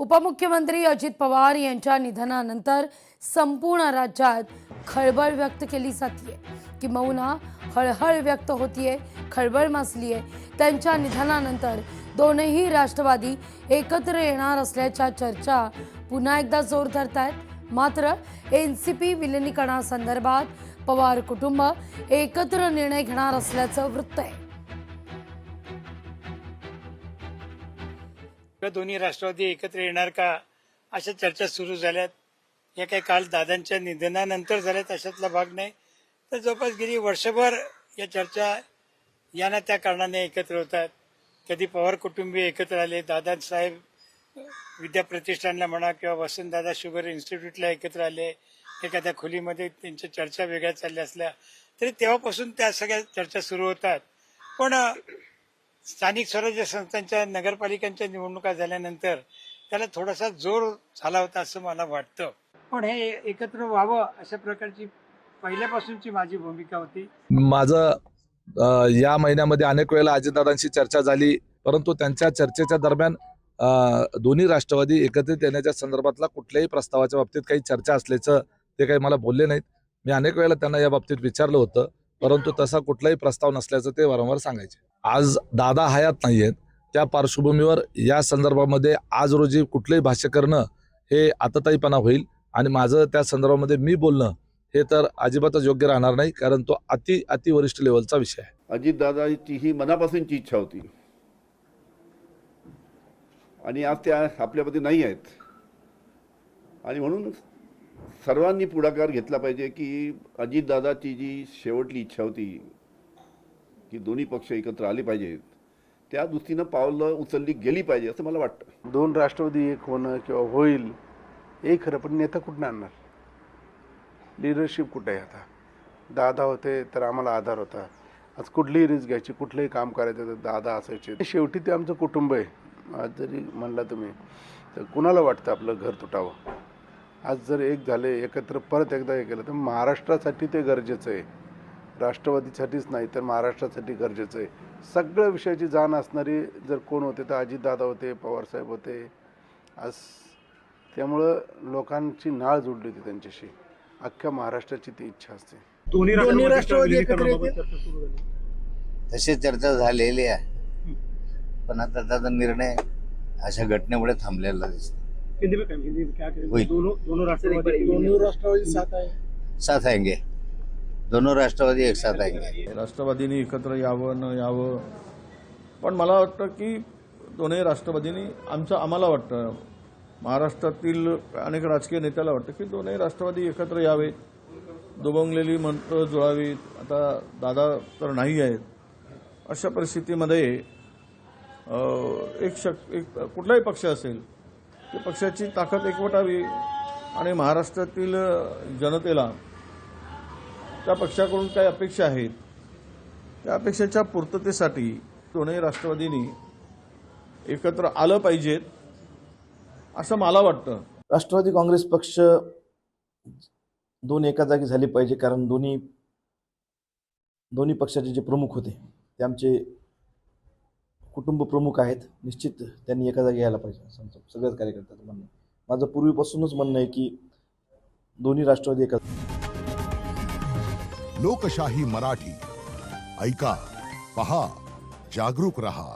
उपमुख्यमंत्री अजित पवार यांच्या निधनानंतर संपूर्ण राज्यात खळबळ व्यक्त केली जाते, किंबहुना हळहळ व्यक्त होतीये, खळबळ माजलीये। त्यांच्या निधनानंतर दोनही राष्ट्रवादी एकत्र येणार असल्याच्या चर्चा पुन्हा एकदा जोर धरतायत। मात्र एनसीपी विलीनीकरणासंदर्भात पवार कुटुंब एकत्र निर्णय घेणार असल्याचं वृत्त आहे। दोन्ही राष्ट्रवादी एकत्र येणार का अशा चर्चा सुरू झाल्यात। या काही काल दादांच्या निधनानंतर झाल्यात अशातला भाग नाही, तर जवळपास गेली वर्षभर या चर्चा या ना त्या कारणाने एकत्र होतात। कधी पवार कुटुंबीय एकत्र आले, दादासाहेब विद्या प्रतिष्ठानला म्हणा किंवा वसंतदादा शुगर इन्स्टिट्यूटला एकत्र आले, एखाद्या खोलीमध्ये त्यांच्या चर्चा वेगळ्या चालल्या असल्या तरी तेव्हापासून त्या सगळ्या चर्चा सुरू होतात। पण स्थानिक स्वराज्य संस्थांच्या नगरपालिकांच्या निवडणुका झाल्यानंतर त्याला थोडासा जोर झाला होता असं मला वाटतं। पण हे एकत्र व्हावं अशा प्रकारची पहिल्यापासूनची माझी भूमिका होती। माझं या महिन्यामध्ये अनेक वेळेला अजितदादांशी चर्चा झाली, परंतु त्यांच्या चर्चेच्या दरम्यान दोन्ही राष्ट्रवादी एकत्रित येण्याच्या संदर्भातला कुठल्याही प्रस्तावाच्या बाबतीत काही चर्चा असल्याचं ते काही मला बोलले नाहीत। मी अनेक वेळेला त्यांना या बाबतीत विचारलं होतं, परंतु तसा कुठलाही प्रस्ताव नसल्याचं ते वारंवार सांगायचे। आज दादा हयात नाहीयेत, त्या पार्श्वभूमीवर या संदर्भामध्ये आज रोजी कुठलंही भाष्य करणं हे आतताईपणा होईल आणि माझं त्या संदर्भामध्ये मी बोलणं हे तर अजिबातच योग्य राहणार नाही, कारण तो अति वरिष्ठ लेवलचा विषय आहे। अजितदादाची ही मनापासूनची इच्छा होती आणि आज त्या आपल्यामध्ये नाही आहेत आणि म्हणून सर्वांनी पुढाकार घेतला पाहिजे की अजितदादाची जी शेवटली इच्छा होती की दोन्ही पक्ष एकत्र आले पाहिजेत, त्या दृष्टीनं पावलं उचलली गेली पाहिजे असं मला वाटतं। दोन राष्ट्रवादी एक होणं किंवा होईल हे खरं, पण नेता कुठून आणणार? लिडरशिप कुठे आहे? आता दादा होते तर आम्हाला आधार होता। आज कुठलीही रिस्क घ्यायची, कुठलंही काम करायचं तर दादा असायचे। शेवटी ते आमचं कुटुंब आहे। आज जरी म्हणला तुम्ही तर कुणाला वाटतं आपलं घर तुटावं? आज जर एक झाले, एकत्र परत एकदा हे केलं तर महाराष्ट्रासाठी ते गरजेचं आहे। राष्ट्रवादीसाठीच नाही तर महाराष्ट्रासाठी गरजेचं आहे। सगळ्या विषयाची जाण असणारी जर कोण होते तर अजितदादा होते, पवारसाहेब होते। आज त्यामुळं लोकांची नाळ जोडली होती त्यांच्याशी। अख्ख्या महाराष्ट्राची ती इच्छा असते। दोन्ही राष्ट्रवादी एकत्र तशी चर्चा झालेली आहे, पण आता त्याचा निर्णय अशा घटनेमुळे थांबलेला दिसतो। दोनों राष्ट्रवादी साथ आएंगे, दोनों राष्ट्रवादी एक साथ आएंगे। राष्ट्रवादींनी एकत्र यावं न यावं, पण मला वाटतं की दोन्ही राष्ट्रवादींनी आम्हाला वाटतं, महाराष्ट्रातील अनेक राजकीय नेत्याला वाटतं की दोन्ही राष्ट्रवादी एकत्र यावे, दुभंगलेली मंत्र जुळावीत। आता दादा तर नाही आहेत, अशा परिस्थितीमध्ये एक कुठलाही पक्ष असेल त्या पक्षाची ताकद एकवटावी आणि महाराष्ट्रातील जनतेला त्या पक्षाकडून काही अपेक्षा आहेत त्या अपेक्षेच्या पूर्ततेसाठी दोन्ही राष्ट्रवादींनी एकत्र आलं पाहिजेत असं मला वाटतं। राष्ट्रवादी काँग्रेस पक्ष दोन एका जागी झाले पाहिजे, कारण दोन्ही पक्षाचे जे प्रमुख होते ते आमचे कुटुंब प्रमुख आहेत। निश्चित त्यांनी एका जागी यायला पाहिजे असं सगळ्याच कार्यकर्त्यांचं म्हणणं आहे। माझं पूर्वीपासूनच म्हणणं आहे की दोन्ही राष्ट्रवादी एका। लोकशाही मराठी ऐका, पहा, जागरूक रहा।